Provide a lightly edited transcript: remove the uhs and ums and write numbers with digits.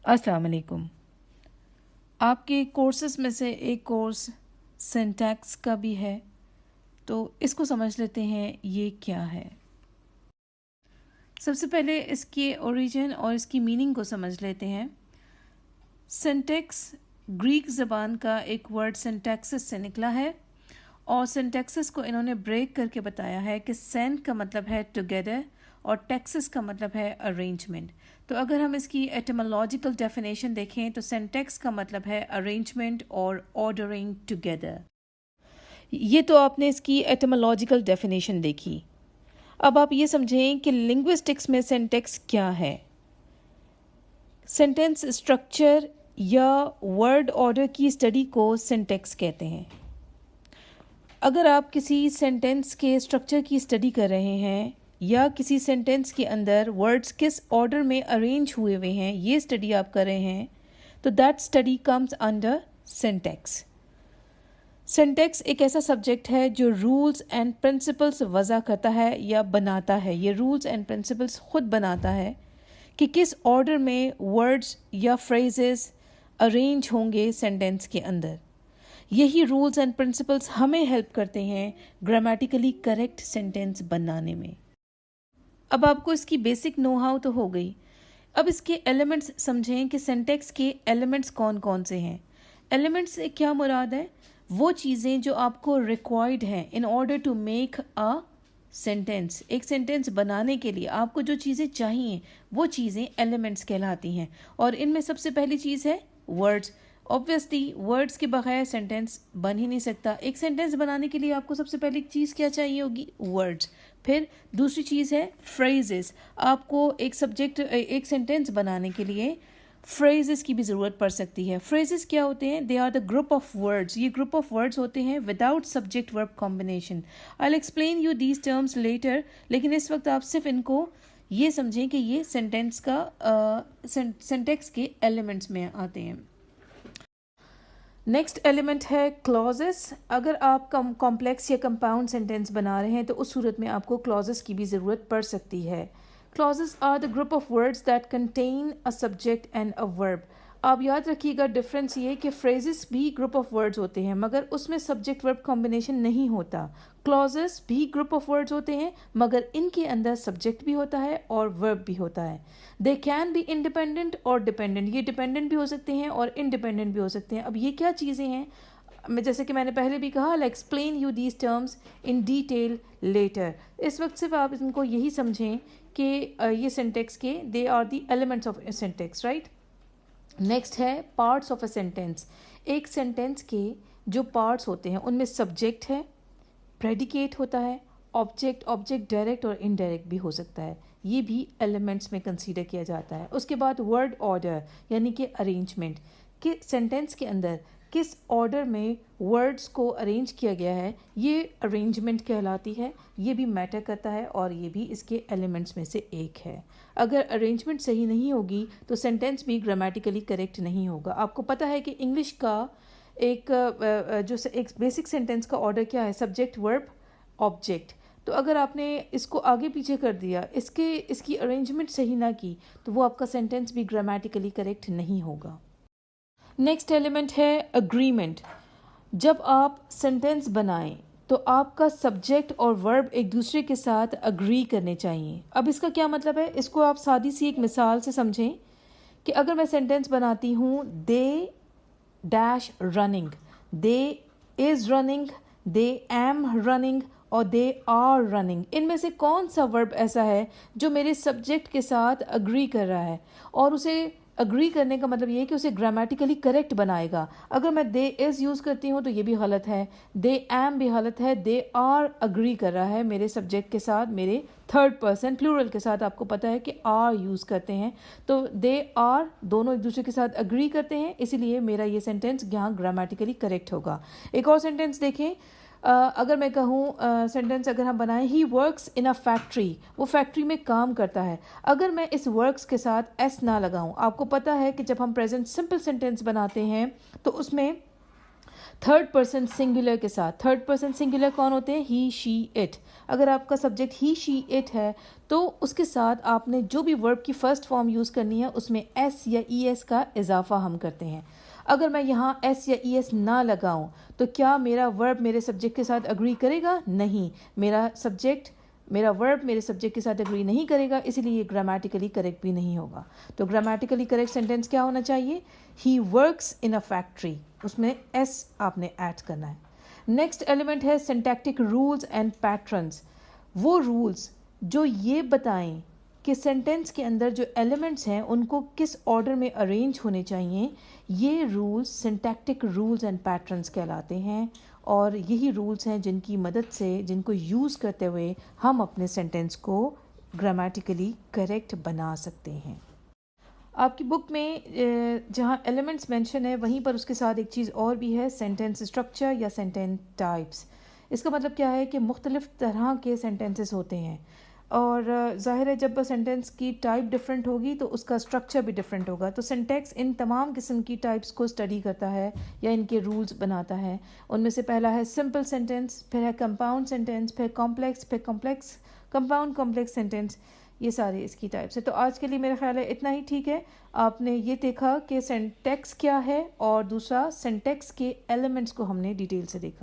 अस्सलाम वालेकुम। आपके कोर्सेज़ में से एक कोर्स सिंटैक्स का भी है, तो इसको समझ लेते हैं ये क्या है। सबसे पहले इसके ओरिजिन और इसकी मीनिंग को समझ लेते हैं। सिंटैक्स ग्रीक ज़बान का एक वर्ड सिंटैक्सिस से निकला है और सिंटैक्सिस को इन्होंने ब्रेक करके बताया है कि सेंट का मतलब है टुगेदर और टेक्सिस का मतलब है अरेंजमेंट। तो अगर हम इसकी एटमोलॉजिकल डेफिनेशन देखें तो सिंटैक्स का मतलब है अरेंजमेंट और ऑर्डरिंग टुगेदर। ये तो आपने इसकी एटमोलॉजिकल डेफिनेशन देखी। अब आप ये समझें कि लिंग्विस्टिक्स में सिंटैक्स क्या है। सेंटेंस स्ट्रक्चर या वर्ड ऑर्डर की स्टडी को सिंटैक्स कहते हैं। अगर आप किसी सेंटेंस के स्ट्रक्चर की स्टडी कर रहे हैं या किसी सेंटेंस के अंदर वर्ड्स किस ऑर्डर में अरेंज हुए हुए हैं, ये स्टडी आप कर रहे हैं, तो that study comes under syntax. Syntax एक ऐसा सब्जेक्ट है जो रूल्स एंड प्रिंसिपल्स वज़ा करता है या बनाता है। ये रूल्स एंड प्रिंसिपल्स खुद बनाता है कि किस ऑर्डर में वर्ड्स या फ्रेजेस अरेंज होंगे सेंटेंस के अंदर। यही रूल्स एंड प्रिंसिपल्स हमें हेल्प करते हैं ग्रामेटिकली करेक्ट सेंटेंस बनाने में। अब आपको इसकी बेसिक नो हाउ तो हो गई। अब इसके एलिमेंट्स समझें कि सिंटैक्स के एलिमेंट्स कौन कौन से हैं। एलिमेंट्स से क्या मुराद है? वो चीज़ें जो आपको रिक्वायर्ड हैं in order to make a sentence. एक सेंटेंस बनाने के लिए आपको जो चीज़ें चाहिए वो चीज़ें एलिमेंट्स कहलाती हैं और इनमें सबसे पहली चीज़ है वर्ड्स। ऑब्वियसली वर्ड्स के बगैर सेंटेंस बन ही नहीं सकता। एक सेंटेंस बनाने के लिए आपको सबसे पहली चीज़ क्या चाहिए होगी? वर्ड्स। फिर दूसरी चीज़ है फ्रेजेस। आपको एक सेंटेंस बनाने के लिए फ्रेजेस की भी ज़रूरत पड़ सकती है। फ्रेजेस क्या होते हैं? They are the group of words. ये ग्रुप ऑफ वर्ड्स होते हैं without subject verb combination. I will explain you these terms later, लेकिन इस वक्त आप सिर्फ इनको ये समझें कि ये सेंटेंस का सिंटैक्स के एलिमेंट्स में आते हैं। नेक्स्ट एलिमेंट है क्लॉजेस। अगर आप कॉम्प्लेक्स या कंपाउंड सेंटेंस बना रहे हैं तो उस सूरत में आपको क्लॉजेस की भी ज़रूरत पड़ सकती है। Clauses are the group of words that contain a subject and a verb. आप याद रखिएगा डिफरेंस ये कि फ्रेजेस भी ग्रुप ऑफ वर्ड्स होते हैं मगर उसमें सब्जेक्ट वर्ब कॉम्बिनेशन नहीं होता। क्लॉजेस भी ग्रुप ऑफ वर्ड्स होते हैं मगर इनके अंदर सब्जेक्ट भी होता है और वर्ब भी होता है। दे कैन बी इंडिपेंडेंट और डिपेंडेंट। ये डिपेंडेंट भी हो सकते हैं और इंडिपेंडेंट भी हो सकते हैं। अब ये क्या चीज़ें हैं? जैसे कि मैंने पहले भी कहा, I explain you these terms in detail letter. इस वक्त सिर्फ आप इनको यही समझें कि ये सिंटैक्स के they are the elements of syntax, right. Next है पार्ट्स ऑफ अ सेंटेंस। एक सेंटेंस के जो पार्ट्स होते हैं उनमें सब्जेक्ट है, प्रेडिकेट होता है, ऑब्जेक्ट डायरेक्ट और इनडायरेक्ट भी हो सकता है। ये भी एलिमेंट्स में कंसीडर किया जाता है। उसके बाद वर्ड ऑर्डर यानी कि अरेंजमेंट, कि सेंटेंस के अंदर किस ऑर्डर में वर्ड्स को अरेंज किया गया है, ये अरेंजमेंट कहलाती है। ये भी मैटर करता है और ये भी इसके एलिमेंट्स में से एक है। अगर अरेंजमेंट सही नहीं होगी तो सेंटेंस भी ग्रामेटिकली करेक्ट नहीं होगा। आपको पता है कि इंग्लिश का एक बेसिक सेंटेंस का ऑर्डर क्या है? Subject verb object. तो अगर आपने इसको आगे पीछे कर दिया, इसकी अरेंजमेंट सही ना की, तो वो आपका सेंटेंस भी ग्रामेटिकली करेक्ट नहीं होगा। नेक्स्ट एलिमेंट है अग्रीमेंट। जब आप सेंटेंस बनाएं तो आपका सब्जेक्ट और वर्ब एक दूसरे के साथ अग्री करने चाहिए। अब इसका क्या मतलब है? इसको आप सादी सी एक मिसाल से समझें कि अगर मैं सेंटेंस बनाती हूँ they dash running, they is running, they am running और दे आर रनिंग, इनमें से कौन सा वर्ब ऐसा है जो मेरे सब्जेक्ट के साथ अग्री कर रहा है? और उसे अग्री करने का मतलब ये है कि उसे ग्रामेटिकली करेक्ट बनाएगा। अगर मैं दे इज़ यूज़ करती हूँ तो ये भी गलत है, दे एम भी गलत है, दे आर अग्री कर रहा है मेरे सब्जेक्ट के साथ, मेरे थर्ड पर्सन प्लूरल के साथ। आपको पता है कि आर यूज़ करते हैं, तो दे आर दोनों एक दूसरे के साथ अग्री करते हैं, इसीलिए मेरा ये सेंटेंस यहाँ ग्रामेटिकली करेक्ट होगा। एक और सेंटेंस देखें। अगर मैं कहूँ सेंटेंस अगर हम बनाएं, he works in a factory, वो फैक्ट्री में काम करता है। अगर मैं इस वर्क्स के साथ एस ना लगाऊं, आपको पता है कि जब हम प्रेजेंट सिंपल सेंटेंस बनाते हैं तो उसमें थर्ड पर्सन सिंगुलर के साथ। थर्ड पर्सन सिंगुलर कौन होते हैं? ही, शी, इट। अगर आपका सब्जेक्ट ही, शी, इट है तो उसके साथ आपने जो भी वर्ब की फर्स्ट फॉर्म यूज़ करनी है उसमें एस या ई एस का इजाफा हम करते हैं। अगर मैं यहाँ एस या ई एस ना लगाऊं तो क्या मेरा वर्ब मेरे सब्जेक्ट के साथ अग्री करेगा? नहीं, मेरा वर्ब मेरे सब्जेक्ट के साथ अग्री नहीं करेगा, इसीलिए ये ग्रामेटिकली करेक्ट भी नहीं होगा। तो ग्रामेटिकली करेक्ट सेंटेंस क्या होना चाहिए? He works in a factory, उसमें एस आपने ऐड करना है। नेक्स्ट एलिमेंट है सिंटैक्टिक रूल्स एंड पैटर्न्स। वो रूल्स जो ये बताएं कि सेंटेंस के अंदर जो एलिमेंट्स हैं उनको किस ऑर्डर में अरेंज होने चाहिए, ये rules syntactic rules and patterns कहलाते हैं। और यही रूल्स हैं जिनकी मदद से, जिनको यूज़ करते हुए हम अपने सेंटेंस को ग्रामेटिकली करेक्ट बना सकते हैं। आपकी बुक में जहाँ एलिमेंट्स मेंशन है वहीं पर उसके साथ एक चीज़ और भी है, सेंटेंस स्ट्रक्चर या सेंटेंस टाइप्स। इसका मतलब क्या है कि मुख्तलिफ़ तरह के सेंटेंसेस होते हैं और ज़ाहिर है जब सेंटेंस की टाइप डिफरेंट होगी तो उसका स्ट्रक्चर भी डिफरेंट होगा। तो सिंटैक्स इन तमाम किस्म की टाइप्स को स्टडी करता है या इनके रूल्स बनाता है। उनमें से पहला है सिंपल सेंटेंस, फिर है कंपाउंड सेंटेंस, फिर कॉम्प्लेक्स कंपाउंड कॉम्प्लेक्स सेंटेंस। ये सारे इसकी टाइप्स है। तो आज के लिए मेरा ख्याल है इतना ही ठीक है। आपने ये देखा कि सिंटैक्स क्या है और दूसरा सिंटैक्स के एलिमेंट्स को हमने डिटेल से देखा।